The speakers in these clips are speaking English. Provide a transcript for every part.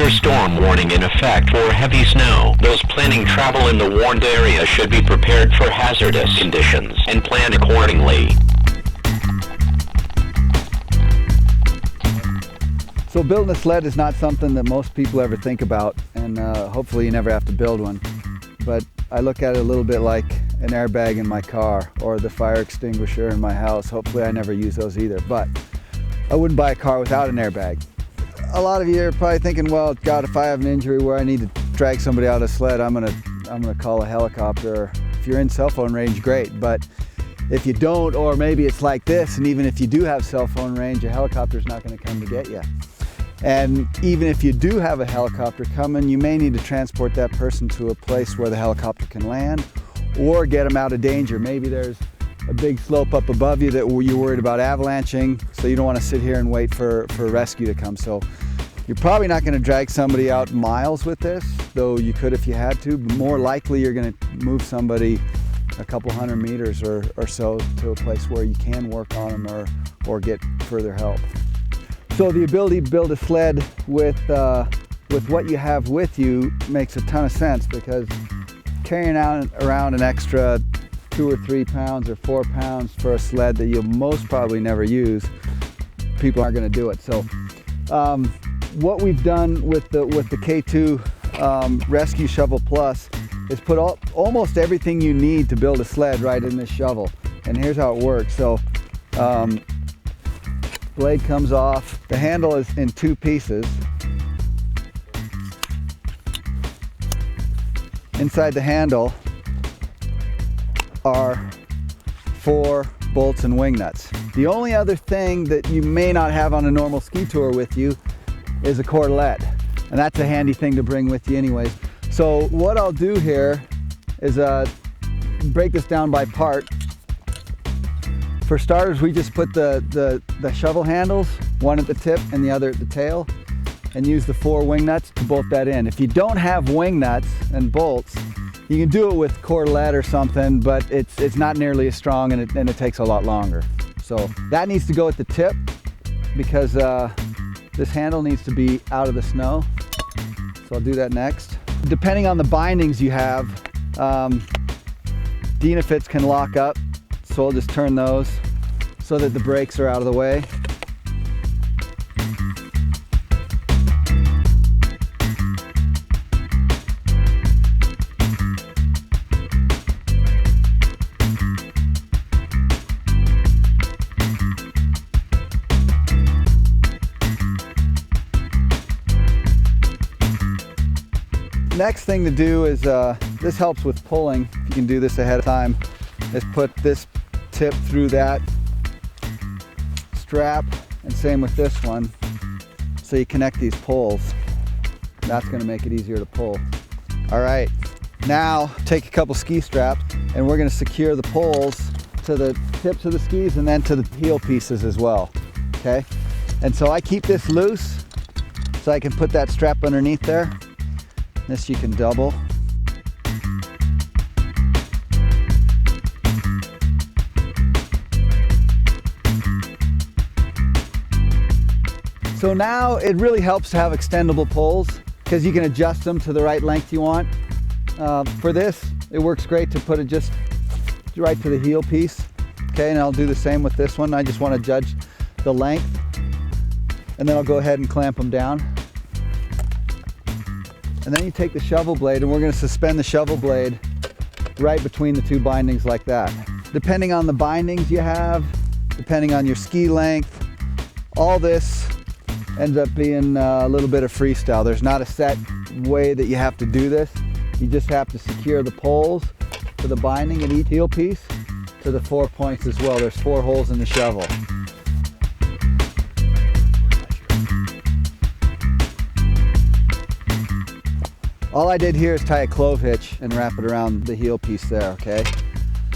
winter storm warning in effect for heavy snow. Those planning travel in the warned area should be prepared for hazardous conditions and plan accordingly. So building a sled is not something that most people ever think about, and hopefully you never have to build one. But I look at it a little bit like an airbag in my car or the fire extinguisher in my house. Hopefully I never use those either, but I wouldn't buy a car without an airbag. A lot of you are probably thinking, well, God, if I have an injury where I need to drag somebody out of a sled, I'm gonna call a helicopter. If you're in cell phone range, great, but if you don't, or maybe it's like this, and even if you do have cell phone range, a helicopter's not gonna come to get you. And even if you do have a helicopter coming, you may need to transport that person to a place where the helicopter can land or get them out of danger. Maybe there's a big slope up above you that you're worried about avalanching, so you don't want to sit here and wait for rescue to come. So you're probably not going to drag somebody out miles with this, though you could if you had to. More likely you're going to move somebody a couple hundred meters or so to a place where you can work on them or get further help. So the ability to build a sled with what you have with you makes a ton of sense, because carrying around an extra 2 or 3 pounds or 4 pounds for a sled that you'll most probably never use, people aren't going to do it. So what we've done with the K2 Rescue Shovel Plus is put almost everything you need to build a sled right in this shovel. And here's how it works. So blade comes off. The handle is in 2 pieces. Inside the handle are 4 bolts and wing nuts. The only other thing that you may not have on a normal ski tour with you is a cordelette, and that's a handy thing to bring with you anyways. So what I'll do here is break this down by part. For starters, we just put the shovel handles, one at the tip and the other at the tail, and use the 4 wing nuts to bolt that in. If you don't have wing nuts and bolts, you can do it with cordelette or something, but it's not nearly as strong, and it takes a lot longer. So that needs to go at the tip, because this handle needs to be out of the snow. So I'll do that next. Depending on the bindings you have, Dynafits can lock up. So I'll just turn those so that the brakes are out of the way. Next thing to do is, this helps with pulling, if you can do this ahead of time, is put this tip through that strap, and same with this one, so you connect these poles. That's going to make it easier to pull. All right, now take a couple ski straps, and we're going to secure the poles to the tips of the skis and then to the heel pieces as well. Okay, and so I keep this loose so I can put that strap underneath there. This you can double. So now it really helps to have extendable poles, because you can adjust them to the right length you want. For this, it works great to put it just right to the heel piece. Okay, and I'll do the same with this one. I just want to judge the length, and then I'll go ahead and clamp them down. And then you take the shovel blade, and we're going to suspend the shovel blade right between the 2 bindings like that. Depending on the bindings you have, depending on your ski length, all this ends up being a little bit of freestyle. There's not a set way that you have to do this. You just have to secure the poles to the binding at each heel piece to the 4 points as well. There's 4 holes in the shovel. All I did here is tie a clove hitch and wrap it around the heel piece there, okay?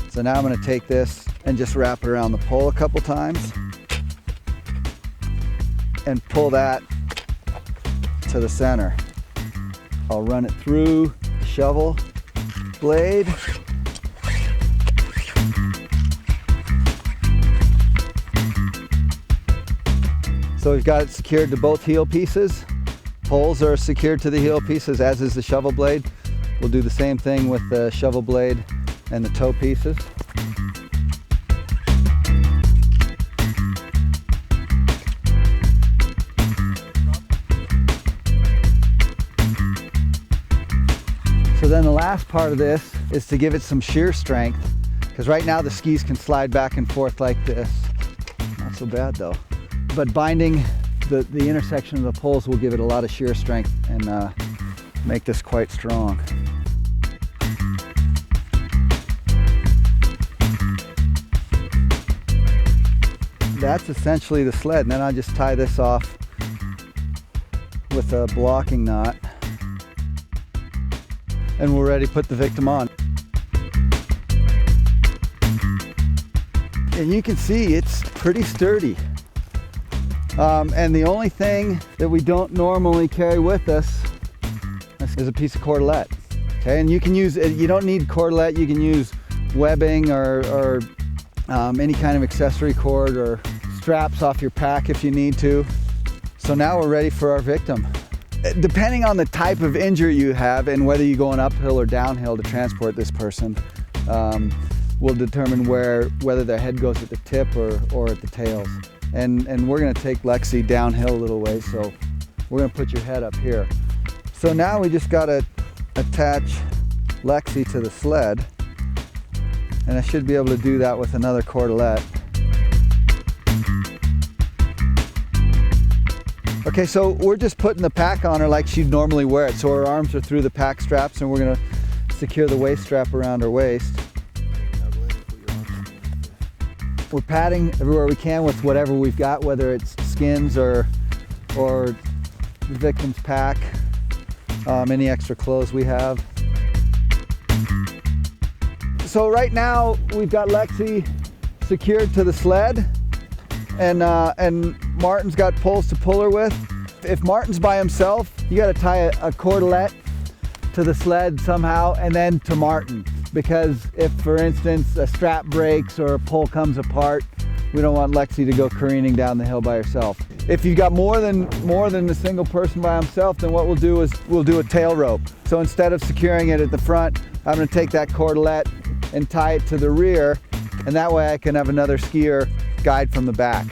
So now I'm going to take this and just wrap it around the pole a couple times and pull that to the center. I'll run it through the shovel blade. So we've got it secured to both heel pieces. poles are secured to the heel pieces, as is the shovel blade. We'll do the same thing with the shovel blade and the toe pieces. So then the last part of this is to give it some shear strength, because right now the skis can slide back and forth like this. Not so bad though. But binding the intersection of the poles will give it a lot of shear strength and make this quite strong. That's essentially the sled, and then I'll just tie this off with a blocking knot. And we're ready to put the victim on. And you can see it's pretty sturdy. And the only thing that we don't normally carry with us is a piece of cordelette. Okay, and you can use, you don't need cordelette, you can use webbing or any kind of accessory cord or straps off your pack if you need to. So now we're ready for our victim. Depending on the type of injury you have and whether you're going uphill or downhill to transport this person, will determine whether their head goes at the tip or at the tails. And we're going to take Lexi downhill a little way, so we're going to put your head up here. So now we just got to attach Lexi to the sled, and I should be able to do that with another cordelette. Okay, so we're just putting the pack on her like she'd normally wear it. So her arms are through the pack straps, and we're gonna secure the waist strap around her waist. We're padding everywhere we can with whatever we've got, whether it's skins or the victim's pack, any extra clothes we have. So right now we've got Lexi secured to the sled, and Martin's got poles to pull her with. If Martin's by himself, you got to tie a cordelette to the sled somehow and then to Martin, because if, for instance, a strap breaks or a pole comes apart, we don't want Lexi to go careening down the hill by herself. If you've got more than a single person by himself, then what we'll do is we'll do a tail rope. So instead of securing it at the front, I'm going to take that cordelette and tie it to the rear, and that way I can have another skier guide from the back.